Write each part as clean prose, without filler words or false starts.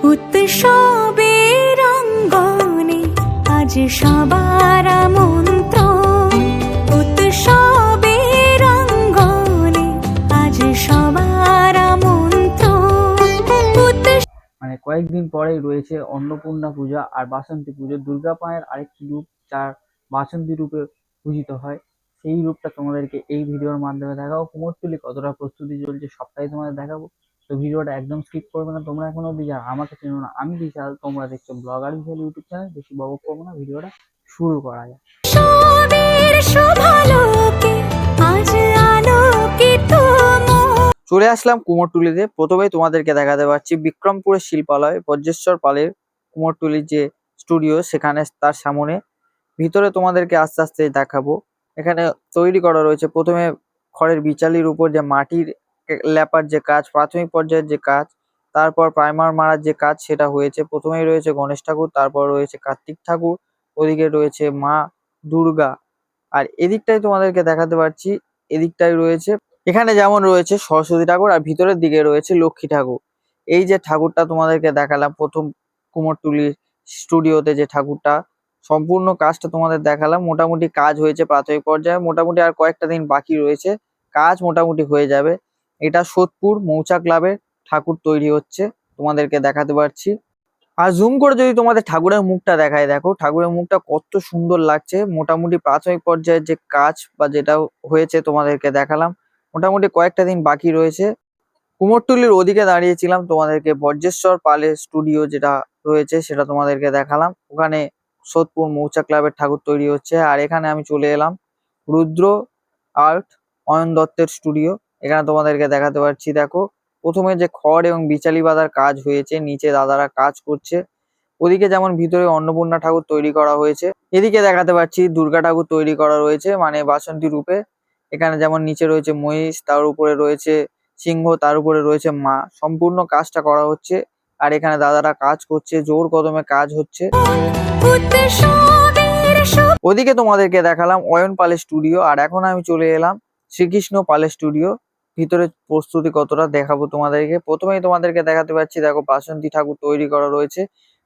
উৎসবের অঙ্গনে আজ সবার আমন্ত্রণ। উৎসবের অঙ্গনে আজ সবার আমন্ত্রণ। মানে কয়েকদিন পরেই রয়েছে অন্নপূর্ণা পূজা আর বাসন্তী পুজো, দুর্গা মায়ের আরেকটি রূপ যার বাসন্তী রূপে পূজিত হয়। সেই রূপটা তোমাদেরকে এই ভিডিওর মাধ্যমে দেখাবো। কুমোরটুলি কতটা প্রস্তুতি চলছে সবটাই তোমাদের দেখাবো। তো ভিডিওটা একদম স্কিপ করবে না। তোমরা এখনো অব্দি যারা আমাকে চেনো না, আমি বিশাল, তোমরা দেখছো ব্লগার বিশাল ইউটিউব চ্যানেল। বেশি বক করবো না, ভিডিওটা শুরু করা যায়। চলে আসলাম কুমোরটুলিতে। প্রথমেই তোমাদেরকে দেখাতে পারছি বিক্রমপুরের শিল্পালয়, বজ্রেশ্বর পালের কুমোরটুলির যে স্টুডিও, সেখানে তার সামনে। ভিতরে তোমাদেরকে আস্তে আস্তে দেখাবো। এখানে তৈরি করা রয়েছে প্রথমে খড়ের বিচালির উপর যে মাটির লেপার যে কাজ, প্রাথমিক পর্যায়ের যে কাজ, তারপর প্রাইমার মারার যে কাজ, সেটা হয়েছে। প্রথমেই রয়েছে গণেশ ঠাকুর, তারপর রয়েছে কার্তিক ঠাকুর, ওদিকে রয়েছে মা দুর্গা। আর এদিকটাই তোমাদেরকে দেখাতে পারছি, এদিকটাই রয়েছে, এখানে যেমন রয়েছে সরস্বতী ঠাকুর আর ভিতরের দিকে রয়েছে লক্ষ্মী ঠাকুর। এই যে ঠাকুরটা তোমাদেরকে দেখালাম প্রথম কুমোরটুলির স্টুডিওতে, যে ঠাকুরটা সম্পূর্ণ কাজটা তোমাদের দেখালাম। মোটামুটি কাজ হয়েছে প্রাথমিক পর্যায়ে, মোটামুটি আর কয়েকটা দিন বাকি রয়েছে, কাজ মোটামুটি হয়ে যাবে। এটা সোদপুর মৌচা ক্লাবের ঠাকুর তৈরি হচ্ছে, তোমাদেরকে দেখাতে পারছি। আর জুম করে যদি তোমাদের ঠাকুরের মুখটা দেখায়, দেখো ঠাকুরের মুখটা কত সুন্দর লাগছে। মোটামুটি প্রাথমিক পর্যায়ের যে কাজ বা যেটা হয়েছে তোমাদেরকে দেখালাম, মোটামুটি কয়েকটা দিন বাকি রয়েছে। কুমোরটুলির ওদিকে দাঁড়িয়েছিলাম, তোমাদেরকে বজ্রেশ্বর পালের স্টুডিও যেটা রয়েছে সেটা তোমাদেরকে দেখালাম। ওখানে সোদপুর মৌচা ক্লাবের ঠাকুর তৈরি হচ্ছে। আর এখানে আমি চলে এলাম রুদ্র আর্ট অয়ন দত্তের স্টুডিও, এখানে তোমাদেরকে দেখাতে পারছি। দেখো প্রথমে যে খড় এবং বিচালি বাঁধার কাজ হয়েছে, নিচে দাদারা কাজ করছে। ওদিকে যেমন ভিতরে অন্নপূর্ণা ঠাকুর তৈরি করা হয়েছে, এদিকে দেখাতে পাচ্ছি দুর্গা ঠাকুর তৈরি করা রয়েছে, মানে বাসন্তী রূপে। এখানে যেমন নিচে রয়েছে মহিষ, তার উপরে রয়েছে সিংহ, তার উপরে রয়েছে মা। সম্পূর্ণ কাজটা করা হচ্ছে আর এখানে দাদারা কাজ করছে, জোর কদমে কাজ হচ্ছে। ওদিকে তোমাদেরকে দেখালাম অয়ন পালের স্টুডিও। আর এখন আমি চলে এলাম শ্রীকৃষ্ণ পালের স্টুডিও। ভিতরে প্রস্তুতি কতটা দেখাবো তোমাদেরকে। প্রথমেই তোমাদেরকে দেখাতে পাচ্ছি, দেখো বাসন্তী ঠাকুর তৈরি করা রয়েছে,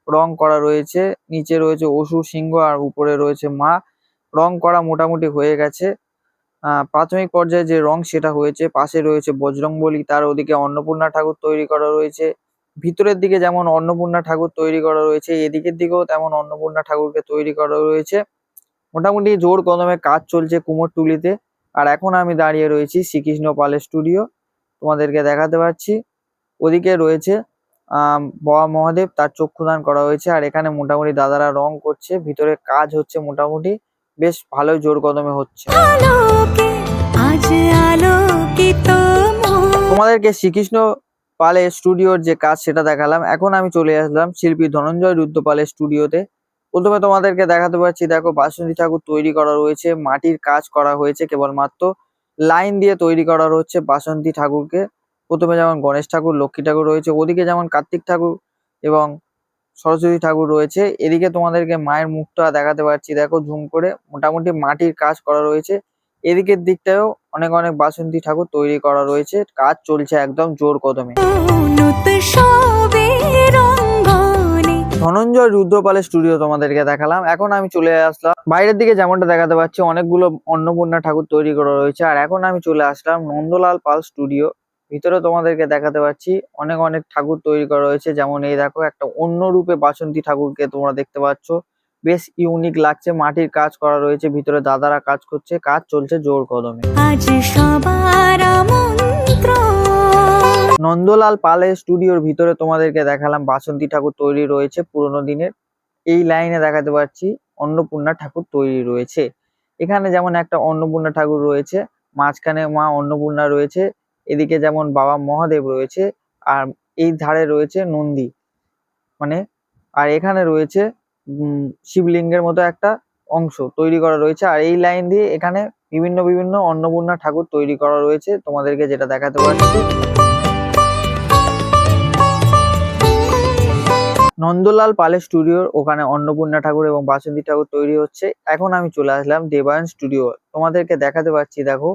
রং করা রয়েছে। নিচে রয়েছে অসুর, সিংহ আর উপরে রয়েছে মা। রং করা মোটামুটি হয়ে গেছে। প্রাথমিক পর্যায়ে যে রং সেটা হয়েছে। পাশে রয়েছে বজরংবলী, তার ওদিকে অন্নপূর্ণা ঠাকুর তৈরি করা রয়েছে। ভিতরের দিকে যেমন অন্নপূর্ণা ঠাকুর তৈরি করা রয়েছে, এদিকের দিকেও তেমন অন্নপূর্ণা ঠাকুরকে তৈরি করা রয়েছে। মোটামুটি জোর কদমে কাজ চলছে কুমোরটুলিতে। আর এখন আমি দাঁড়িয়ে রয়েছি শ্রীকৃষ্ণ পালের স্টুডিও, তোমাদেরকে দেখাতে পারছি। ওদিকে রয়েছে বাবা মহাদেব, তার চক্ষুদান করা হয়েছে। আর এখানে মোটামুটি দাদারা রং করছে, ভিতরে কাজ হচ্ছে, মোটামুটি বেশ ভালোই জোর কদমে হচ্ছে। তোমাদেরকে শ্রীকৃষ্ণ পালের স্টুডিওর যে কাজ সেটা দেখালাম। এখন আমি চলে আসলাম শিল্পী ধনঞ্জয় রুদ্র পালের স্টুডিওতে। প্রথমে তোমাদেরকে দেখাতে পারছি, দেখো বাসন্তী ঠাকুর তৈরি করা রয়েছে, মাটির কাজ করা হয়েছে, কেবলমাত্র লাইন দিয়ে তৈরি করা হচ্ছে বাসন্তী ঠাকুরকে। প্রথমে যেমন গণেশ ঠাকুর, লক্ষ্মী ঠাকুর রয়েছে, ওদিকে যেমন কার্তিক ঠাকুর এবং সরস্বতী ঠাকুর রয়েছে। এদিকে তোমাদেরকে মায়ের মুখটা দেখাতে পারছি, দেখো জুম করে। মোটামুটি মাটির কাজ করা রয়েছে। এদিকের দিকটাও অনেক অনেক বাসন্তী ঠাকুর তৈরি করা রয়েছে, কাজ চলছে একদম জোর কদমে। ধনঞ্জয় রুদ্রপালের স্টুডিও তোমাদেরকে দেখালাম। এখন আমি চলে আসলাম বাইরের দিকে, যেমনটা দেখাতে পাচ্ছি অনেকগুলো অন্নপূর্ণা ঠাকুর তৈরি করা রয়েছে। আর এখন আমি চলে আসলাম নন্দলাল পাল স্টুডিও। ভিতরে তোমাদেরকে দেখাতে পাচ্ছি অনেক অনেক ঠাকুর তৈরি করা রয়েছে। যেমন এই দেখো একটা অন্য রূপে বাসন্তী ঠাকুরকে তোমরা দেখতে পাচ্ছ, বেশ ইউনিক লাগছে। মাটির কাজ করা রয়েছে, ভিতরে দাদারা কাজ করছে, কাজ চলছে জোর কদমে। নন্দলাল পালের স্টুডিওর ভিতরে তোমাদেরকে দেখালাম বাসন্তী ঠাকুর তৈরি রয়েছে পুরোনো দিনের। এই লাইনে দেখাতে পাচ্ছি অন্নপূর্ণা ঠাকুর তৈরি রয়েছে। এখানে যেমন একটা অন্নপূর্ণা ঠাকুর রয়েছে, মাঝখানে মা অন্নপূর্ণা রয়েছে, এদিকে যেমন বাবা মহাদেব রয়েছে, আর এই ধারে রয়েছে নন্দী, মানে আর এখানে রয়েছে শিবলিঙ্গের মতো একটা অংশ তৈরি করা রয়েছে। আর এই লাইন দিয়ে এখানে বিভিন্ন বিভিন্ন অন্নপূর্ণা ঠাকুর তৈরি করা রয়েছে, তোমাদেরকে যেটা দেখাতে পারছি। নন্দলাল পালের স্টুডিওর ওখানে অন্নপূর্ণা ঠাকুর এবং বাসন্তী ঠাকুর তৈরি হচ্ছে। এখন আমি চলে আসলাম দেবায়ন স্টুডিও, তোমাদেরকে দেখাতে পারছি। দেখো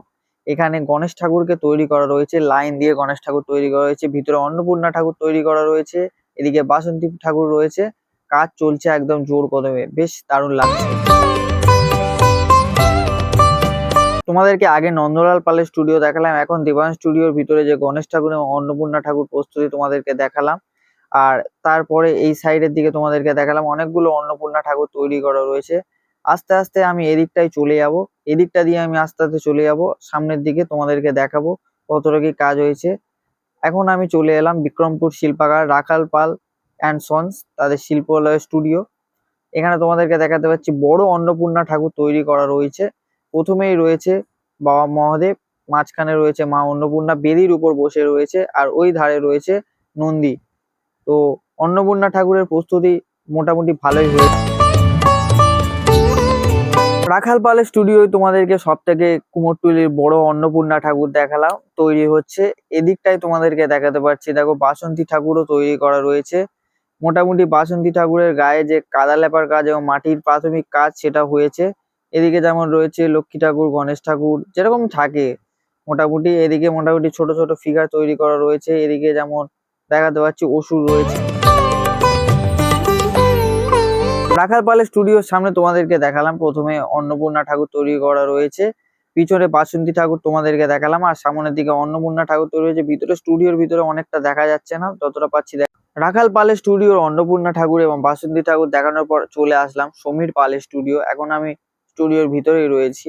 এখানে গণেশ ঠাকুরকে তৈরি করা রয়েছে, লাইন দিয়ে গণেশ ঠাকুর তৈরি করা হয়েছে, ভিতরে অন্নপূর্ণা ঠাকুর তৈরি করা রয়েছে। এদিকে বাসন্তী ঠাকুর রয়েছে, কাজ চলছে একদম জোর কদমে, বেশ দারুণ লাগছে। তোমাদেরকে আগে নন্দলাল পালের স্টুডিও দেখালাম, এখন দেবাংশ স্টুডিওর ভিতরে যে গণেশ ঠাকুর এবং অন্নপূর্ণা ঠাকুর প্রস্তুতি তোমাদেরকে দেখালাম। আর তারপরে এই সাইডের দিকে তোমাদেরকে দেখালাম অনেকগুলো অন্নপূর্ণা ঠাকুর তৈরি করা রয়েছে। আস্তে আস্তে আমি এদিকটাই চলে যাব, এদিকটা দিয়ে আমি আস্তে আস্তে চলে যাব সামনের দিকে, তোমাদেরকে দেখাবো কতটা কি কাজ হয়েছে। এখন আমি চলে এলাম বিক্রমপুর শিল্পাগার, রাখাল পাল অ্যান্ড সন্স তাদের শিল্পালয় স্টুডিও। এখানে তোমাদেরকে দেখাতে পাচ্ছি বড় অন্নপূর্ণা ঠাকুর তৈরি করা রয়েছে। প্রথমেই রয়েছে বাবা মহাদেব, মাঝখানে রয়েছে মা অন্নপূর্ণা বেদির উপর বসে রয়েছে, আর ওই ধারে রয়েছে নন্দী। তো অন্নপূর্ণা ঠাকুরের প্রস্তুতি মোটামুটি ভালোই হয়েছে। রাখাল পালের স্টুডিওয় তোমাদেরকে সব থেকে কুমোরটুলির বড় অন্নপূর্ণা ঠাকুর দেখালাম, তৈরি হচ্ছে। এদিকটাই তোমাদেরকে দেখাতে পারছি, দেখো বাসন্তী ঠাকুরও তৈরি করা রয়েছে। মোটামুটি বাসন্তী ঠাকুরের গায়ে যে কাদা লেপার কাজ এবং মাটির প্রাথমিক কাজ সেটা হয়েছে। এদিকে যেমন রয়েছে লক্ষ্মী ঠাকুর, গণেশ ঠাকুর যেরকম থাকে মোটামুটি, এদিকে মোটামুটি ছোট ছোট ফিগার তৈরি করা রয়েছে। এদিকে যেমন দেখাতে পাচ্ছি অসুর রয়েছে। রাখাল পালের স্টুডিওর সামনে তোমাদেরকে দেখালাম প্রথমে অন্নপূর্ণা ঠাকুর তৈরি করা রয়েছে, পিছনে বাসন্তী ঠাকুর তোমাদেরকে দেখালাম, আর সামনের দিকে অন্নপূর্ণা ঠাকুর তৈরি হয়েছে। ভিতরে স্টুডিওর ভিতরে অনেকটা দেখা যাচ্ছে না, যতটা পাচ্ছি রাখাল পালের স্টুডিওর অন্নপূর্ণা ঠাকুর এবং বাসন্তী ঠাকুর দেখানোর পর চলে আসলাম সমীর পালের স্টুডিও। এখন আমি স্টুডিওর ভিতরেই রয়েছি।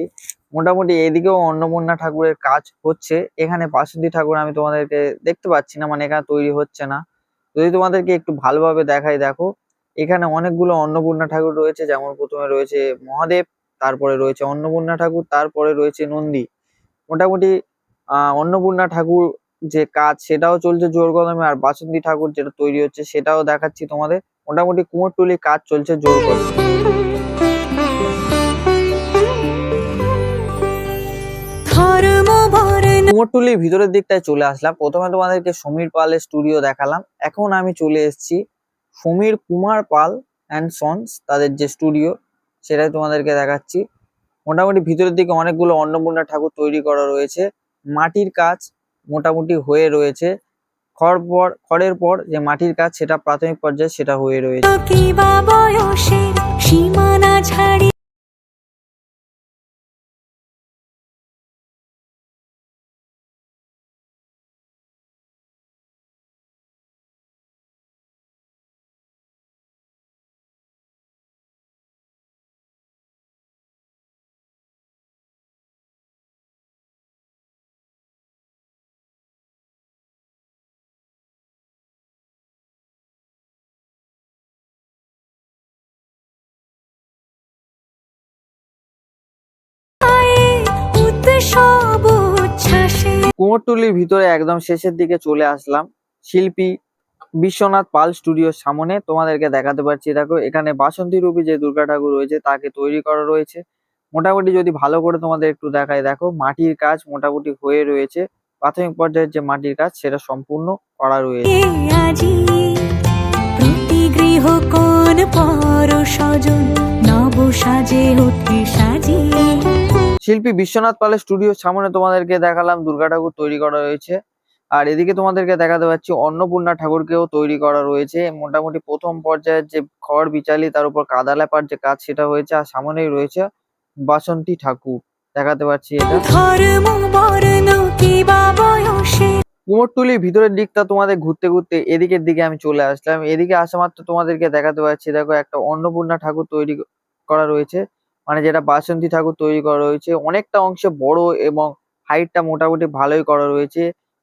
মোটামুটি এদিকেও অন্নপূর্ণা ঠাকুরের কাজ হচ্ছে, এখানে বাসন্তী ঠাকুর আমি তোমাদেরকে দেখতে পাচ্ছি না, মানে এখানে তৈরি হচ্ছে না। যদি তোমাদেরকে একটু ভালোভাবে দেখাই, দেখো এখানে অনেকগুলো অন্নপূর্ণা ঠাকুর রয়েছে। যেমন প্রথমে রয়েছে মহাদেব, তারপরে রয়েছে অন্নপূর্ণা ঠাকুর, তারপরে রয়েছে নন্দী। মোটামুটি অন্নপূর্ণা ঠাকুর যে কাজ সেটাও চলছে জোর কদমে, আর বাসন্তী ঠাকুর যেটা তৈরি হচ্ছে সেটাও দেখাচ্ছি তোমাদের। মোটামুটি কুমোরটুলি কাজ চলছে জোর কদমে। কুমোরটুলির ভিতরের দিকটায় চলে আসলাম। প্রথমে তোমাদেরকে সমীর পালের স্টুডিও দেখালাম, এখন আমি চলে এসেছি সমীর কুমার পাল অ্যান্ড সন্স তাদের যে স্টুডিও সেটাই তোমাদেরকে দেখাচ্ছি। মোটামুটি ভিতরের দিকে অনেকগুলো অন্নপূর্ণা ঠাকুর তৈরি করা রয়েছে, মাটির কাজ মোটামুটি হয়ে রয়েছে। খড়ের পর যে মাটির কাজ সেটা প্রাথমিক পর্যায়ে সেটা হয়ে রয়েছে। সীমানা ছাড়ি সব উচ্ছ্বাসে কুমোরটুলির ভিতরে একদম শেষের দিকে চলে আসলাম শিল্পী বিশ্বনাথ পাল স্টুডিওর সামনে। তোমাদেরকে দেখাতে পারছি, দেখো এখানে বাসন্তী রূপী যে দুর্গা ঠাকুর রয়েছে তাকে তৈরি করা রয়েছে। মোটামুটি যদি ভালো করে তোমাদের একটু দেখায়, দেখো মাটির কাজ মোটামুটি হয়ে রয়েছে। প্রাথমিক পর্যায়ের যে মাটির কাজ সেটা সম্পূর্ণ করা রয়েছে। আজি প্রতি গৃহ কোন পর স্বজন নব সাজে উঠে সাজিয়ে। শিল্পী বিশ্বনাথ পালের স্টুডিওর সামনে তোমাদেরকে দেখালাম দুর্গা ঠাকুর তৈরি করা রয়েছে, আর এদিকে তোমাদেরকে দেখাতে পাচ্ছি অন্নপূর্ণা ঠাকুরকেও তৈরি করা রয়েছে। মোটামুটি প্রথম পর্যায়ের যে খড় বিচালি তার উপর কাদা লেপার যে কাজ সেটা হয়েছে, আর সামনেই রয়েছে বাসন্তী ঠাকুর দেখাতে পাচ্ছি এটা। ধর্ম বর্ণ কিবা বয়সে কুমোরটুলির ভিতরের দিকটা তোমাদের ঘুরতে ঘুরতে এদিকের দিকে আমি চলে আসলাম। এদিকে আসা মাত্র তোমাদেরকে দেখাতে পাচ্ছি, দেখো একটা অন্নপূর্ণা ঠাকুর তৈরি করা রয়েছে, মানে যেটা বাসন্তী ঠাকুর তৈরি করা রয়েছে। অনেকটা অংশে বড় এবং হাইটটা মোটামুটি ভালোই করা রয়েছে।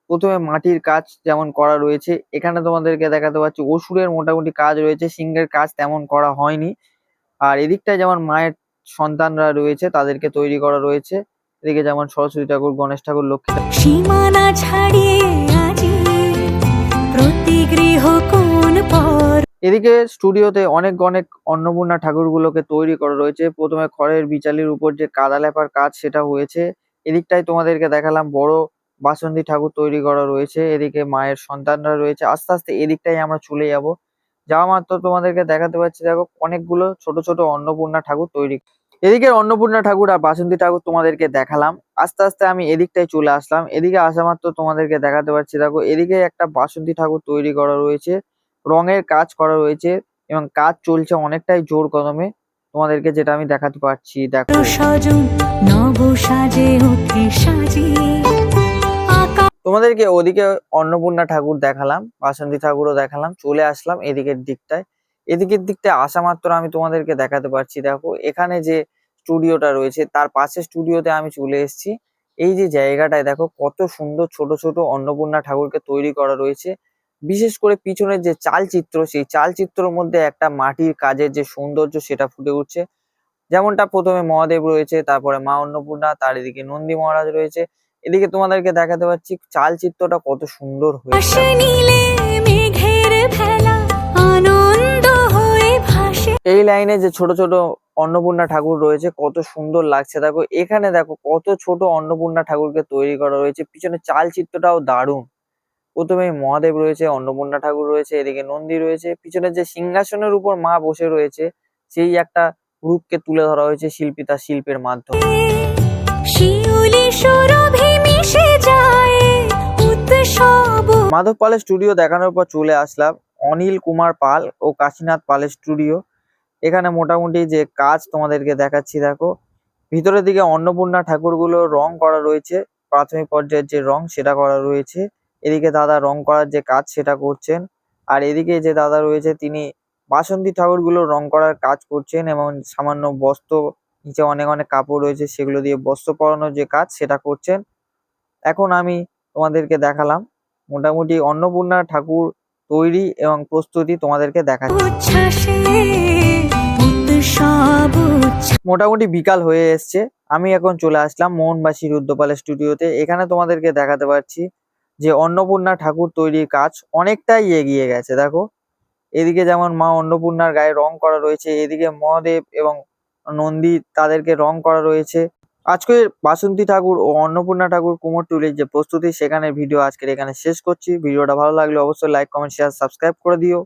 প্রথমে মাটির কাজ যেমন করা রয়েছে, এখানে তোমাদেরকে দেখাতে পাচ্ছি অসুরের মোটামুটি কাজ রয়েছে, সিংহের কাজ তেমন করা হয়নি। আর এদিকটায় যেমন মায়ের সন্তানরা রয়েছে তাদেরকে তৈরি করা রয়েছে। এদিকে যেমন সরস্বতী ঠাকুর, গণেশ ঠাকুর, লক্ষ্মী ঠাকুর। সীমানা ছাড়িয়ে আজি প্রতি গৃহ কোন পর। এদিকে স্টুডিওতে অনেক অনেক অন্নপূর্ণা ঠাকুরগুলোকে তৈরি করা রয়েছে। প্রথমে খড়ের বিচালির উপর যে কাদা লেপার কাজ সেটা হয়েছে। এদিকটায় তোমাদেরকে দেখালাম বড় বাসন্তী ঠাকুর তৈরি করা রয়েছে, এদিকে মায়ের সন্তানরা রয়েছে। আস্তে আস্তে এদিকটাই আমরা চলে যাব। যাওয়া মাত্র তোমাদেরকে দেখাতে পাচ্ছি, দেখো অনেকগুলো ছোট ছোট অন্নপূর্ণা ঠাকুর তৈরি। এদিকে অন্নপূর্ণা ঠাকুর আর বাসন্তী ঠাকুর তোমাদেরকে দেখালাম। আস্তে আস্তে আমি এদিকটায় চলে আসলাম। এদিকে আসা মাত্র তোমাদেরকে দেখাতে পাচ্ছি, দেখো এদিকে একটা বাসন্তী ঠাকুর তৈরি করা রয়েছে, রঙের কাজ করা রয়েছে এবং কাজ চলছে অনেকটাই জোর কদমে। তোমাদেরকে যেটা আমি দেখাতে পারছি, দেখো। স্বজন নব সাজে ওঠে সাজিয়ে তোমাদেরকে ওদিকে অন্নপূর্ণা ঠাকুর দেখালাম, বাসন্তী ঠাকুরও দেখালাম, চলে আসলাম এদিকের দিকটায়। এদিকের দিকটায় আসা মাত্র আমি তোমাদেরকে দেখাতে পারছি, দেখো এখানে যে স্টুডিওটা রয়েছে তার পাশে স্টুডিওতে আমি চলে এসেছি। এই যে জায়গাটায় দেখো কত সুন্দর ছোট ছোট অন্নপূর্ণা ঠাকুরকে তৈরি করা রয়েছে। বিশেষ করে পিছনের যে চালচিত্র, সেই চালচিত্রের মধ্যে একটা মাটির কাজের যে সৌন্দর্য সেটা ফুটে উঠছে। যেমনটা প্রথমে মহাদেব রয়েছে, তারপরে মা অন্নপূর্ণা, তার এদিকে নন্দী মহারাজ রয়েছে। এদিকে তোমাদেরকে দেখাতে পাচ্ছি চালচিত্রটা কত সুন্দর হয়েছে। আকাশে নীলে মেঘের ভেলা আনন্দ হয়ে ভাসে এই লাইনে যে ছোট ছোট অন্নপূর্ণা ঠাকুর রয়েছে কত সুন্দর লাগছে। দেখো এখানে দেখো কত ছোট অন্নপূর্ণা ঠাকুরকে তৈরি করা রয়েছে, পিছনে চালচিত্রটাও দারুণ। প্রথমে মহাদেব রয়েছে, অন্নপূর্ণা ঠাকুর রয়েছে, এদিকে নন্দী রয়েছে, পিছনে যে সিংহাসনের উপর মা বসে রয়েছে সেই একটা রূপকে তুলে ধরা হয়েছে শিল্পী তার শিল্পের মাধ্যমে। শিউলি সুরভি মিশে যায় উৎসব মাধব পালের স্টুডিও দেখানোর পর চলে আসলাম অনিল কুমার পাল ও কাশীনাথ পালের স্টুডিও। এখানে মোটামুটি যে কাজ তোমাদেরকে দেখাচ্ছি, দেখো ভিতরের দিকে অন্নপূর্ণা ঠাকুরগুলো রং করা রয়েছে, প্রাথমিক পর্যায়ের যে রং সেটা করা রয়েছে। এদিকে দাদা রং করার যে কাজ সেটা করছেন, আর এদিকে যে দাদা রয়েছে তিনি বাসন্তী ঠাকুরগুলো রং করার কাজ করছেন এবং সামান্য বস্ত্র, নিচে অনেক অনেক কাপড় রয়েছে সেগুলো দিয়ে বস্ত্র পরানোর যে কাজ সেটা করছেন। এখন আমি তোমাদেরকে দেখালাম মোটামুটি অন্নপূর্ণা ঠাকুর তৈরি এবং প্রস্তুতি তোমাদেরকে দেখাচ্ছি। উচ্ছ্বাসে উৎসব মোটামুটি বিকাল হয়ে এসছে, আমি এখন চলে আসলাম মোহনবাসী রুদ্রপালের স্টুডিওতে। এখানে তোমাদেরকে দেখাতে পারছি যে অন্নপূর্ণা ঠাকুর তৈরির কাজ অনেকটাই এগিয়ে গেছে। দেখো এদিকে যেমন মা অন্নপূর্ণার গায়ে রং করা রয়েছে, এদিকে মহাদেব এবং নন্দী তাদেরকে রং করা রয়েছে। আজকের বাসন্তী ঠাকুর ও অন্নপূর্ণা ঠাকুর কুমোরটুলির যে প্রস্তুতি সেখানে ভিডিও আজকের এখানে শেষ করছি। ভিডিওটা ভালো লাগলে অবশ্যই লাইক, কমেন্ট, শেয়ার, সাবস্ক্রাইব করে দিও।